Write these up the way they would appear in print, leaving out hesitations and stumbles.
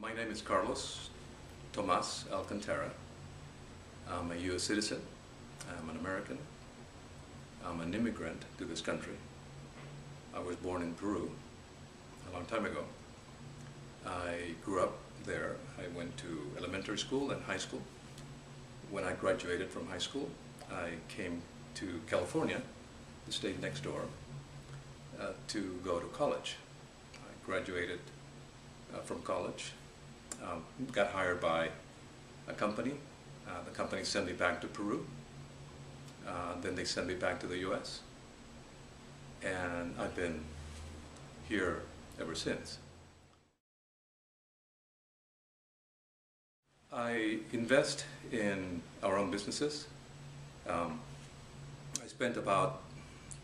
My name is Carlos Tomas Alcantara. I'm a U.S. citizen. I'm an American. I'm an immigrant to this country. I was born in Peru a long time ago. I grew up there. I went to elementary school and high school. When I graduated from high school, I came to California, the state next door, to go to college. I graduated from college, got hired by a company. The company sent me back to Peru. Then they sent me back to the U.S. And I've been here ever since. I invest in our own businesses. I spent about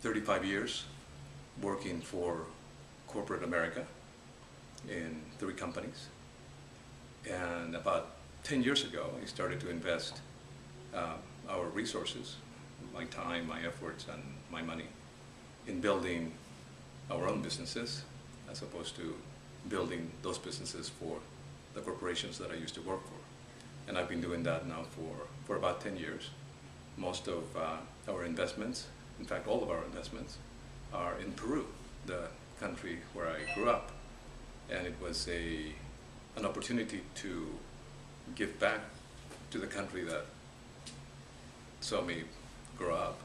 35 years working for corporate America in 3 companies. And about 10 years ago, I started to invest our resources, my time, my efforts, and my money in building our own businesses as opposed to building those businesses for the corporations that I used to work for. And I've been doing that now for about 10 years. Most of our investments, in fact all of our investments, are in Peru, the country where I grew up. And it was an opportunity to give back to the country that saw me grow up,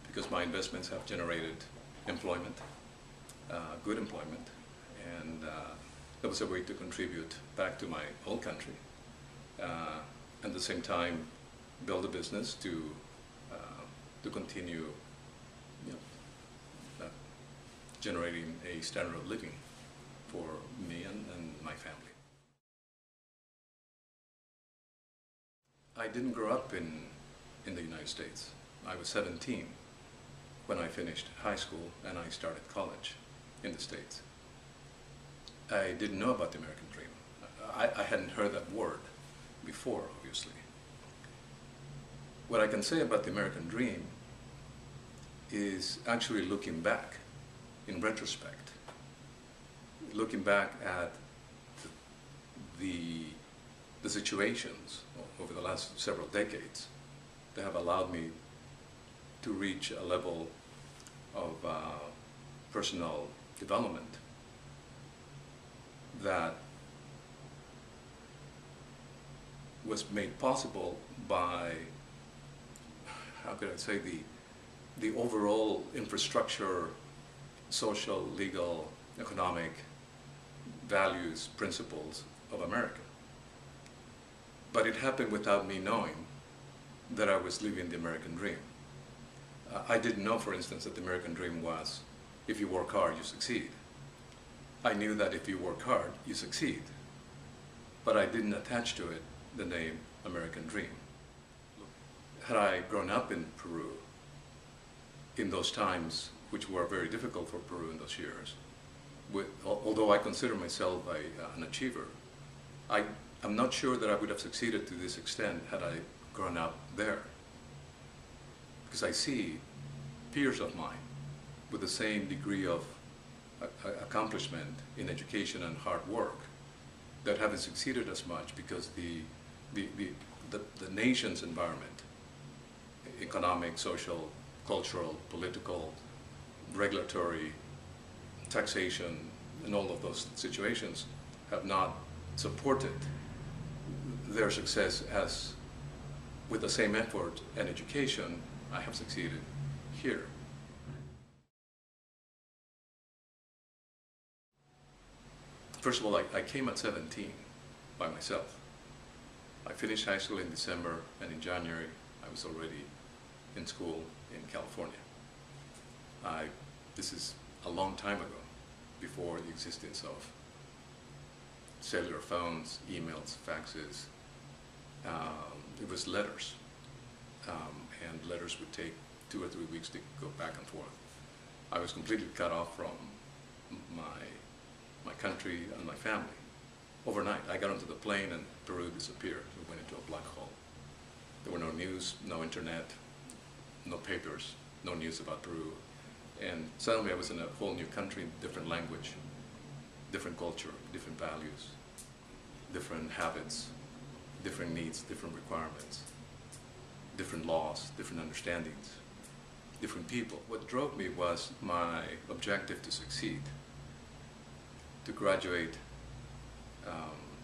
because my investments have generated employment, good employment, and that was a way to contribute back to my old country. At the same time, build a business to continue, generating a standard of living for me and my family. I didn't grow up in the United States. I was 17 when I finished high school and I started college in the States. I didn't know about the American dream. I hadn't heard that word before, obviously. What I can say about the American dream is actually looking back, in retrospect, looking back at the situations over the last several decades that have allowed me to reach a level of personal development that was made possible by, how could I say, the overall infrastructure, social, legal, economic values, principles of America. But it happened without me knowing that I was living the American dream. I didn't know, for instance, that the American dream was, if you work hard, you succeed. I knew that if you work hard, you succeed. But I didn't attach to it the name American dream. Had I grown up in Peru, in those times, which were very difficult for Peru in those years, although I consider myself an achiever, I'm not sure that I would have succeeded to this extent had I grown up there. Because I see peers of mine with the same degree of accomplishment in education and hard work that haven't succeeded as much because the nation's environment, economic, social, cultural, political, regulatory, taxation, and all of those situations have not supported their success as, with the same effort and education, I have succeeded here. First of all, I came at 17 by myself. I finished high school in December, and in January I was already in school in California. This is a long time ago, before the existence of cellular phones, emails, faxes. It was letters, and letters would take 2 or 3 weeks to go back and forth. I was completely cut off from my country and my family. Overnight, I got onto the plane and Peru disappeared. We went into a black hole. There were no news, no internet, no papers, no news about Peru. And suddenly I was in a whole new country, different language, different culture, different values, different habits, different needs, different requirements, different laws, different understandings, different people. What drove me was my objective to succeed, to graduate.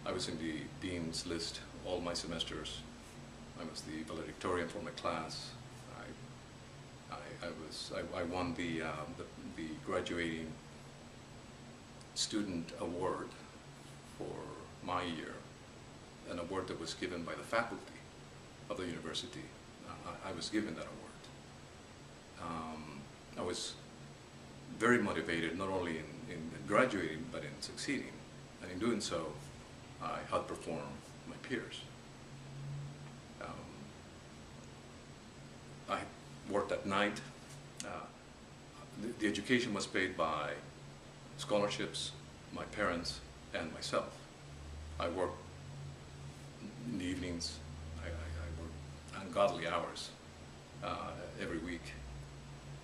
I was in the dean's list all my semesters. I was the valedictorian for my class. I won the graduating student award for my year, an award that was given by the faculty of the university. I was given that award. I was very motivated, not only in graduating, but in succeeding. And in doing so, I outperformed my peers. I worked at night. The education was paid by scholarships, my parents, and myself. I worked in the evenings. I worked ungodly hours every week.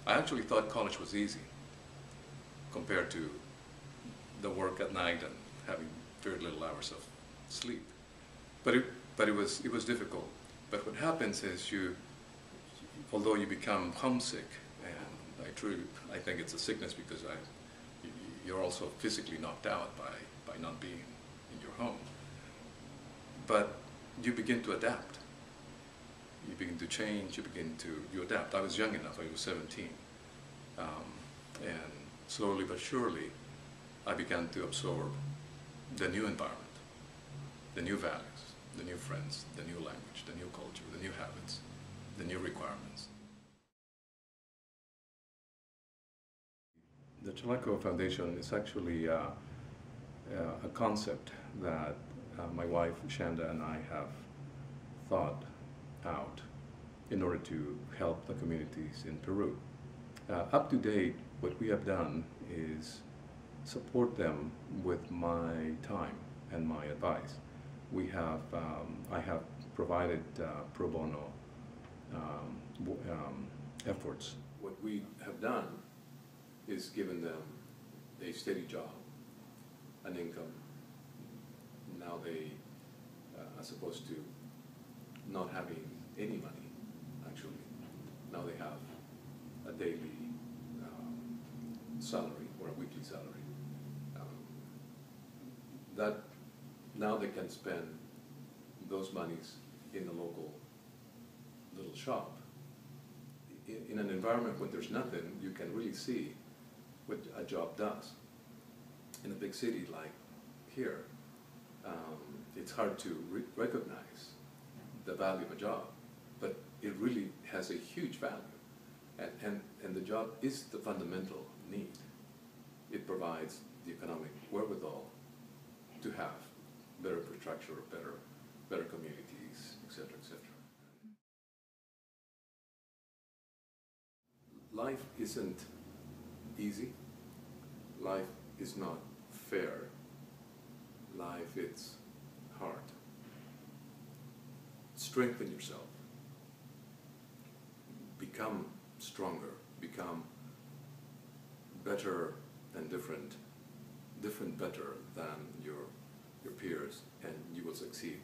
I actually thought college was easy compared to the work at night and having very little hours of sleep. But it was difficult. But what happens is although you become homesick, and I think it's a sickness because you're also physically knocked out by not being in your home. But you begin to adapt. You begin to change, you adapt. I was young enough, I was 17. And slowly but surely, I began to absorb the new environment, the new values, the new friends, the new language, the new culture, the new habits, the new requirements. The Chalaco Foundation is actually a concept that my wife Shanda and I have thought out in order to help the communities in Peru. Up to date, what we have done is support them with my time and my advice. I have provided pro bono efforts. What we have done is given them a steady job, an income. Now they, as opposed to not having any money, actually, now they have a daily salary or a weekly salary. That now they can spend those monies in the local little shop. In an environment where there's nothing, you can really see what a job does. In a big city like here, it's hard to recognize the value of a job, but it really has a huge value. And the job is the fundamental need. It provides the economic wherewithal to have better infrastructure, better communities, etc., etc. Life isn't easy. Life is not fair. Life, it's hard. Strengthen yourself. Become stronger. Become better and different better than your peers, and you will succeed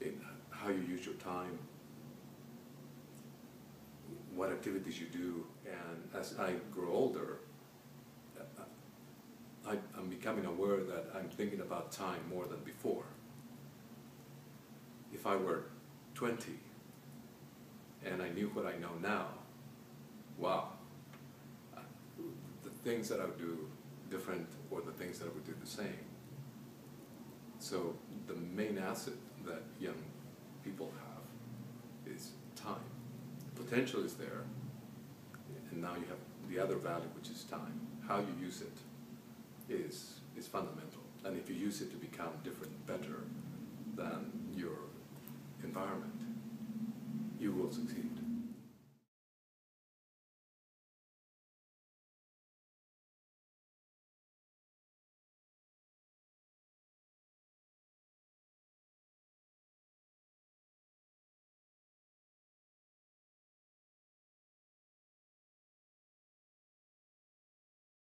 in how you use your time, what activities you do. And as I grow older, I'm becoming aware that I'm thinking about time more than before. If I were 20 and I knew what I know now, wow, the things that I would do different or the things that I would do the same. So the main asset that young people have is time. Potential is there, and now you have the other value, which is time. How you use it is fundamental. And if you use it to become different, better than your environment, you will succeed.